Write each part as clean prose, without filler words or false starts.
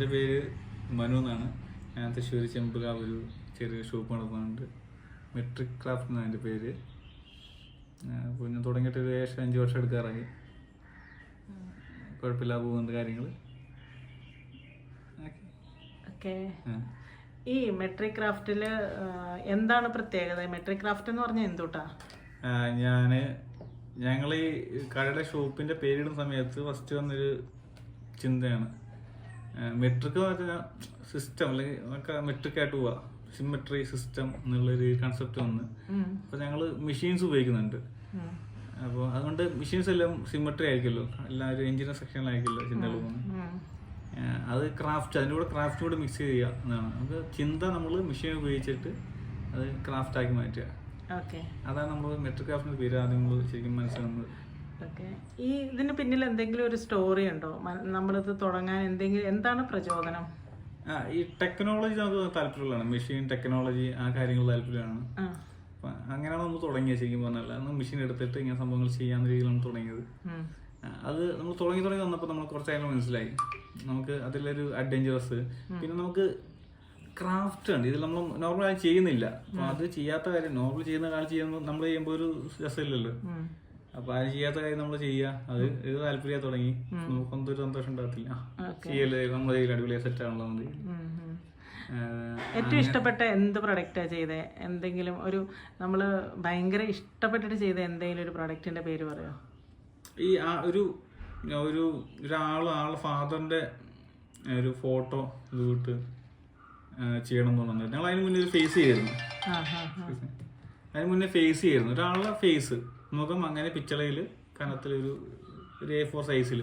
എൻ്റെ പേര് മനു എന്നാണ്. ഞാൻ തൃശ്ശൂർ ചെമ്പുകാവ് ഒരു ചെറിയ ഷോപ്പ് നടത്തുന്നുണ്ട്. മെട്രിക് ക്രാഫ്റ്റ് എന്നാണ് എൻ്റെ പേര്. അപ്പോൾ ഞാൻ തുടങ്ങിയിട്ട് ഒരു 5 വർഷം എടുക്കാറായി. കുഴപ്പമില്ലാതെ പോകുന്നുണ്ട് കാര്യങ്ങൾ. ഓക്കെ. ഈ മെട്രിക് ക്രാഫ്റ്റിൽ എന്താണ് പ്രത്യേകത? മെട്രിക് ക്രാഫ്റ്റ് എന്ന് പറഞ്ഞാൽ എന്തുട്ടാ? ഞങ്ങൾ ഈ കടയുടെ ഷോപ്പിൻ്റെ പേരിടുന്ന സമയത്ത് ഫസ്റ്റ് വന്നൊരു ചിന്തയാണ് മെട്രിക് എന്ന് പറഞ്ഞാൽ സിസ്റ്റം, അല്ലെങ്കിൽ നമുക്ക് മെട്രിക്കായിട്ട് പോവാ, സിമെട്രി സിസ്റ്റം എന്നുള്ളൊരു കൺസെപ്റ്റ് വന്ന്. അപ്പോൾ ഞങ്ങൾ മെഷീൻസ് ഉപയോഗിക്കുന്നുണ്ട്. അപ്പോൾ അതുകൊണ്ട് മെഷീൻസ് എല്ലാം സിമെട്രി ആയിരിക്കുമല്ലോ, എല്ലാം ഒരു എഞ്ചിനീയർ സെക്ഷനിലായിരിക്കുമല്ലോ ചിന്തകൾ പോകുന്നത്. അത് ക്രാഫ്റ്റ്, അതിൻ്റെ കൂടെ ക്രാഫ്റ്റ് കൂടെ മിക്സ് ചെയ്യുക എന്നാണ് നമുക്ക് ചിന്ത. നമ്മൾ മെഷീൻ ഉപയോഗിച്ചിട്ട് അത് ക്രാഫ്റ്റാക്കി മാറ്റുക. അതാണ് നമ്മൾ മെട്രിക് ക്രാഫ്റ്റിൻ്റെ പേര് ആദ്യം നമ്മൾ ശരിക്കും മനസ്സിലാകുന്നത്. ഓക്കെ. ഈ ഇതിന് പിന്നിൽ എന്തെങ്കിലും ഒരു സ്റ്റോറി ഉണ്ടോ? നമ്മളിത് തുടങ്ങാൻ എന്താണ് പ്രചോദനം? ഈ ടെക്നോളജി നമുക്ക് താല്പര്യമുള്ളതാണ്. മെഷീൻ ടെക്നോളജി ആ കാര്യങ്ങൾ താല്പര്യമാണ്. അങ്ങനെയാണ് നമ്മൾ തുടങ്ങിയത്. ശരിക്കും പറഞ്ഞാൽ അന്ന് മെഷീൻ എടുത്തിട്ട് ഇങ്ങനെ സംഭവങ്ങൾ ചെയ്യാവുന്ന രീതിയിലാണ് തുടങ്ങിയത്. അത് നമ്മൾ തുടങ്ങി വന്നപ്പോൾ നമ്മൾ കുറച്ച് കാര്യങ്ങൾ മനസ്സിലായി. നമുക്ക് അതിലൊരു അഡ്വഞ്ചറസ്, പിന്നെ നമുക്ക് ക്രാഫ്റ്റ് ഉണ്ട്. ഇതിൽ നമ്മൾ നോർമലായി ചെയ്യുന്നില്ല. അപ്പോൾ അത് ചെയ്യാത്ത കാര്യം, നോർമൽ ചെയ്യുന്ന കാര്യം ചെയ്യുമ്പോൾ നമ്മൾ ചെയ്യുമ്പോൾ ഒരു രസമില്ലല്ലോ. അപ്പൊ അത് ചെയ്യാത്ത കാര്യം നമ്മൾ ചെയ്യുക, അത് ഇത് താല്പര്യം തുടങ്ങി. നമുക്കൊന്നും ഒരു സന്തോഷം ഉണ്ടാകത്തില്ല. ചെയ്യല് നമ്മൾ അടിപൊളിയായി സെറ്റ് ആണല്ലോ. ഏറ്റവും ഇഷ്ടപ്പെട്ട എന്ത് പ്രൊഡക്റ്റാ ചെയ്തേ? എന്തെങ്കിലും ഒരു നമ്മള് ഭയങ്കര ഇഷ്ടപ്പെട്ടിട്ട് ചെയ്ത എന്തെങ്കിലും ഒരു പ്രൊഡക്റ്റിന്റെ പേര് പറയോ? ഈ ഒരാള് ഫാദറിന്റെ ഒരു ഫോട്ടോ ഇത് ചെയ്യണം എന്ന് പറഞ്ഞു. ഞങ്ങൾ അതിന് മുന്നേ ഒരു ഫേസ് ചെയ്യായിരുന്നു. ഒരാളുടെ ഫേസ് മുഖം അങ്ങനെ പിച്ചളയിൽ കനത്തിലൊരു A4 സൈസിൽ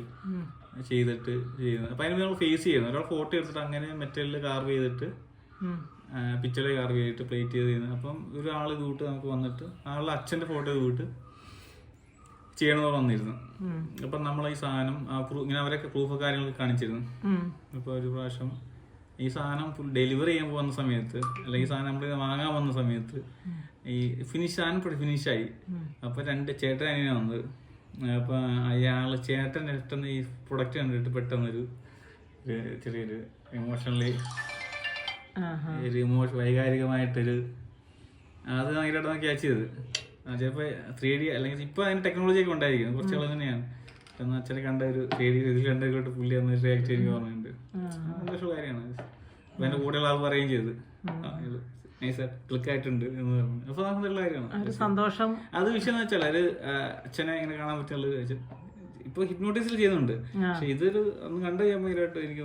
ചെയ്തിട്ട് ചെയ്യുന്നത്. അപ്പം അതിന് നമ്മൾ ഫേസ് ചെയ്യുന്നത്, ഒരാൾ ഫോട്ടോ എടുത്തിട്ട് അങ്ങനെ മെറ്റലിൽ കാർവ് ചെയ്തിട്ട് പിച്ചളയിൽ കാർവ് ചെയ്തിട്ട് പ്ലേറ്റ് ചെയ്ത് ചെയ്യുന്നത്. അപ്പം ഒരാൾ ഇത് കൂട്ട് നമുക്ക് വന്നിട്ട് ആളുടെ അച്ഛൻ്റെ ഫോട്ടോ ഇത് കൂട്ട് ചെയ്യണമെന്ന് വന്നിരുന്നു. അപ്പം നമ്മൾ ഈ സാധനം ഇങ്ങനെ അവരൊക്കെ പ്രൂഫ് കാര്യങ്ങളൊക്കെ കാണിച്ചിരുന്നു. അപ്പോൾ ഒരു പ്രാവശ്യം ഈ സാധനം ഡെലിവറി ചെയ്യാൻ പോകുന്ന സമയത്ത്, അല്ലെങ്കിൽ ഈ സാധനം നമ്മൾ വാങ്ങാൻ വന്ന സമയത്ത് ഈ സാധനം ഫിനിഷായി. അപ്പൊ 2 ചേട്ടൻ അനിയനാ വന്നത്. അപ്പൊ ചേട്ടൻ പെട്ടെന്ന് ഈ പ്രൊഡക്റ്റ് കണ്ടിട്ട് പെട്ടെന്നൊരു ചെറിയൊരു ഇമോഷണലി വൈകാരികമായിട്ടൊരു അത് ഭയങ്കരമായിട്ടാണ് ക്യാച്ച് ചെയ്തത്. ചിലപ്പോ 3D അല്ലെങ്കിൽ ഇപ്പൊ അതിന് ടെക്നോളജി ഒക്കെ ഉണ്ടായിരിക്കും, കുറച്ചുകൾ തന്നെയാണ്. അച്ഛനെ കണ്ട ഒരു 3D ഇതിൽ കണ്ടതിലോട്ട് പുള്ളി അന്ന് റിയാക്ട് എനിക്ക് പറഞ്ഞിട്ടുണ്ട്. സന്തോഷമുള്ള കാര്യമാണ്. അപ്പൊ എന്റെ കൂടെയുള്ള ആൾ പറയുകയും ചെയ്ത് ക്ലിക്ക് ആയിട്ടുണ്ട് എന്ന് പറഞ്ഞു. അപ്പൊ നമുക്കുള്ള കാര്യമാണ് സന്തോഷം. അത് വിഷയം എന്ന് വെച്ചാൽ അത് അച്ഛനെ ഇങ്ങനെ കാണാൻ പറ്റുള്ള ഇപ്പൊ ഹിപ്നോട്ടിസിൽ ചെയ്യുന്നുണ്ട്. പക്ഷെ ഇതൊരു അന്ന് കണ്ടു കഴിയുമ്പോൾ എനിക്ക്